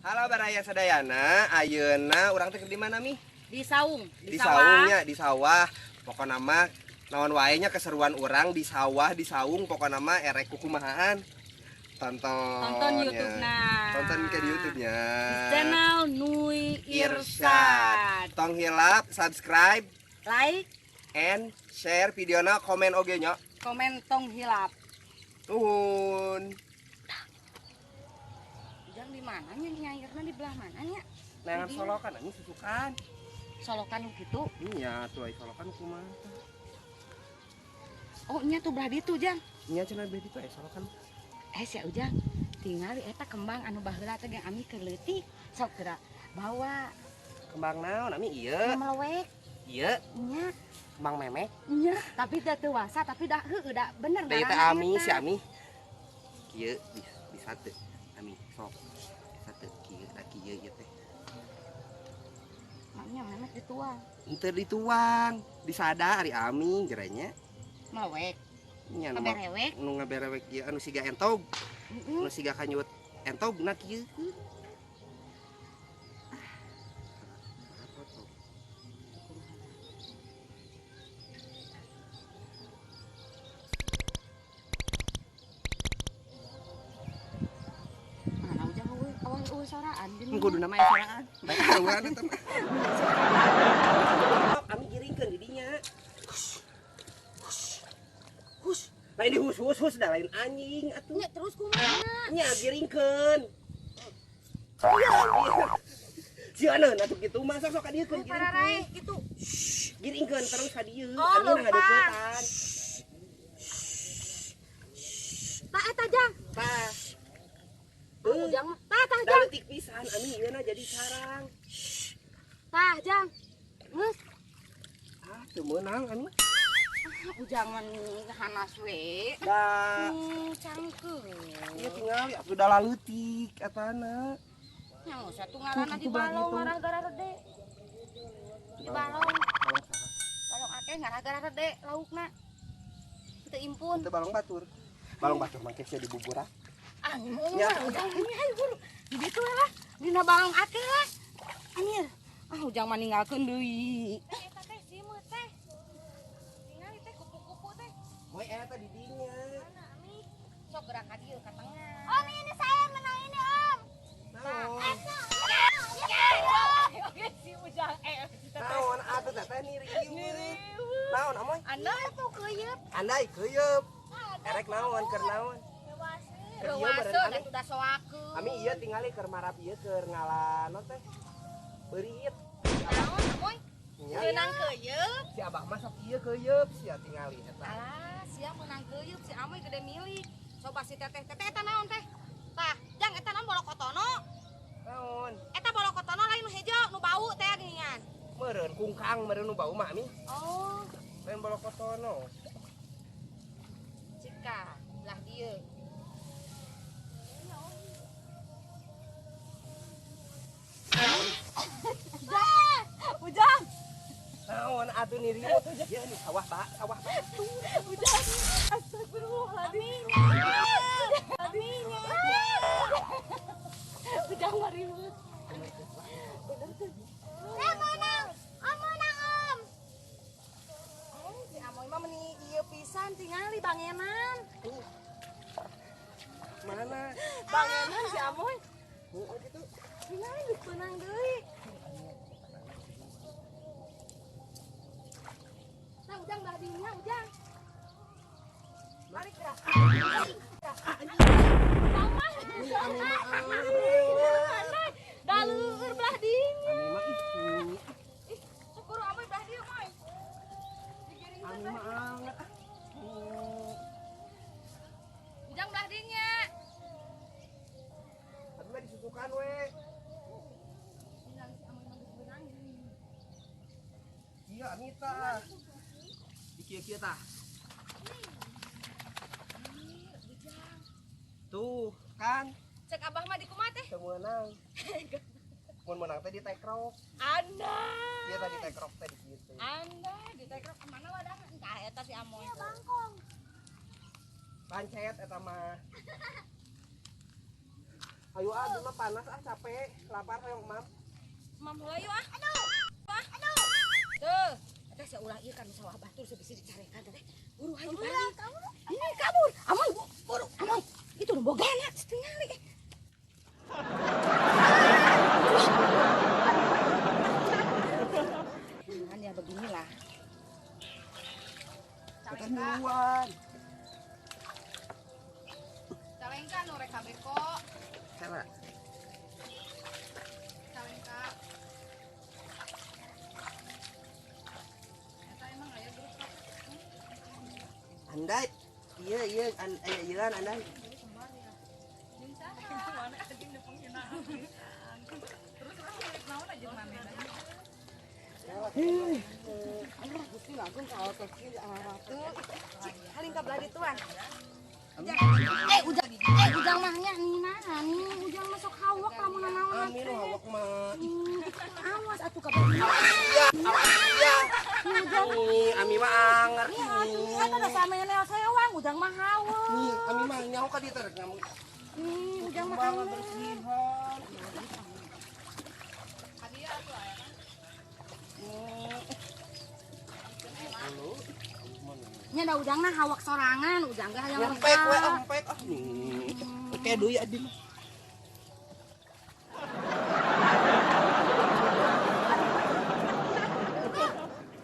Halo baraya sadayana, ayeuna urang teh di mana mi? Di Saung, Di saungnya, di sawah. Pokona mah naon wae nya keseruan urang di sawah, di saung, pokona mah erek kukumahaan. Tonton YouTube-na. Tonton ke di YouTube-nya. Di channel Nui Irsyad. Tong hilap, subscribe, Like, and share videona, komen oge nya. komen tong hilap. Nuhun. Jang di mananya nyairna di belah mananya? Nangan solokan ini susukan. Solokan gitu. Iya, tuh ai solokan kumaha. Oh, nya tuh belah ditu, Jang. Nya cenah bedi tuh ai solokan. Sia Ujang, tingali eta kembang anu baheula teh yang ami keur leutik. Sok geura bawa. Kembang naon ami ieu? Melewek. Ieu Nya, kembang memek. nya, tapi da dewasa tapi da heueuh da bener Teh teh ngaranna ami eta. si ami. Kieu bisa teu ami sok. Bisa teu kieu da kieu ieu teh. Mamnya memek dituang. Henteu dituang, disada ari ami geranya. Melewek. Nya Ngaberewek. nu ngaberewek ieu anu siga entog, anu siga kanyut entog na kieu. Mana Ujang eueuh soraan gini. Kudu nama esoraan. Baik urang eta mah. Ami giringkeun di dinya. Hus. Lain dihus-hus dah lain anjing atuh. Nya terus kumaha? Nya giringkeun. Iya, sieuneun atuh kitu masa sok ka dieu keun Pararae gitu. giringkeun terus ka dieu. Oh, Ami lupa. ngadeuketan. Tah eta Jang. Tah. Ujang mah. Tah Da Jang. leutik pisan ami ieuna jadi sarang. Tah Jang. Geus. Ah, teu meunang ami. Ujang mah hanas we. Da Cangkeung. ieu tingali atuh da laleutik etana. Nya satu ngaranna di Kitu balong begitu. ngarah gara rede. Di balong. Balong saha? Balong akeh ngarah gara rede laukna. Teu impun. Teu balong batur. Balong batur mah geus di bubur ah. Anu Ya. Ujang ini ayo buru. Di ditu we lah. Dina balong akeh lah. Anjir. Ah Ujang mah ninggalkeun deui. Eta teh simut teh. Ningali teh kupu-kupu teh. Moy eta di dinya. Mana Ami? Sok gerak ka dieu ka tengah. Om, ini saya menang ini Om. Naon? Oke si Ujang Naon atuh teh niriu. Naon amoy? Andai tuh keuyeut. Andai keuyeup. Erek naon keur naon? Keur ieu Rewase beureun da ami. udah soakeun. Ami ieu tingali keur marap ieu keur ngalano teh. Beurit. Naon moy? Nya. Meunang keuyeut. Si abah mah sok ieu keuyeup sia tingali eta. Alah, sia meunang keuyeut si Amoy gede milik. Coba si teteh eta naon teh? Tah, Jang eta naon bolokotono? Naon? Eta bolokotono lain nu hejo, nu bau teh geuningan. Meureun kungkang meureun nu bau mah ami. Oh, Lain bolokotono. cika lah dieu. Ujang, Naon atuh niriu tuh ieu nih sawah sawah. Ujang. Astagfirullahaladzim. Ujang mari. Saya menang. Om menang Om. Si Amoy mah meuni ieu pisan tingali bangenan. Mana? Bangenan si Amoy. Oh gitu. Tingali geus peunang deui. Nah, Ujang belah dinya, Ujang. Balik gerak. Sama. Daleur belah dinya. Ami mah ih. Ih, syukur Amoy belah dieu, Moy. Digiring Ami teh. mah anget. Ujang belah dinya. Tapi mah disusukan we. Tingali si Amoy mah geus beunang. Iya Anita. Di kieu tah. Tuh, kan Cek Abah mah di kumaha teh? teu meunang. Mun meunang teh di tekrok. Anda. Ieu tadi tekrok teh di kieu. Anda di tekrok kemana wadah? Entah eta si Amoy. Bangkong. Pancet eta mah. Ayo aduh mah panas capek, lapar hoyong mam. Mam heula yuk ah. Aduh. Tuh, eta sia ulah ieu kan sawah batur sebisi dicarekan teh. Buru hayu balik. Ini kabur. Amoy buru. Amoy. Itu udah bogana setingali. Kan ya beginilah. Kita duluan. Calengka nu rek kabeko. Cara. Calengka. Eta emang aya grup kok. Andai. Iya kan andai. Gusti langsung kalau kecil haling ka beladi tuan. Ujang mahnya nih mana nih ujang masuk hawak kamu nanaon. Amin hawak mah. Awas atuh ka beladi. Iya. Nih, Ami mah anger Iya, ini. atuh ada samene sewang ujang mah hawak. Nih, Ami mah nyaho ka dieu teh rek ngamu. Nih ujang mah Banget hawak. bersihan. Nya da ujangna hawak sorangan, ujang ge hayang Empek we empek. Nih. Oke deui adi mah.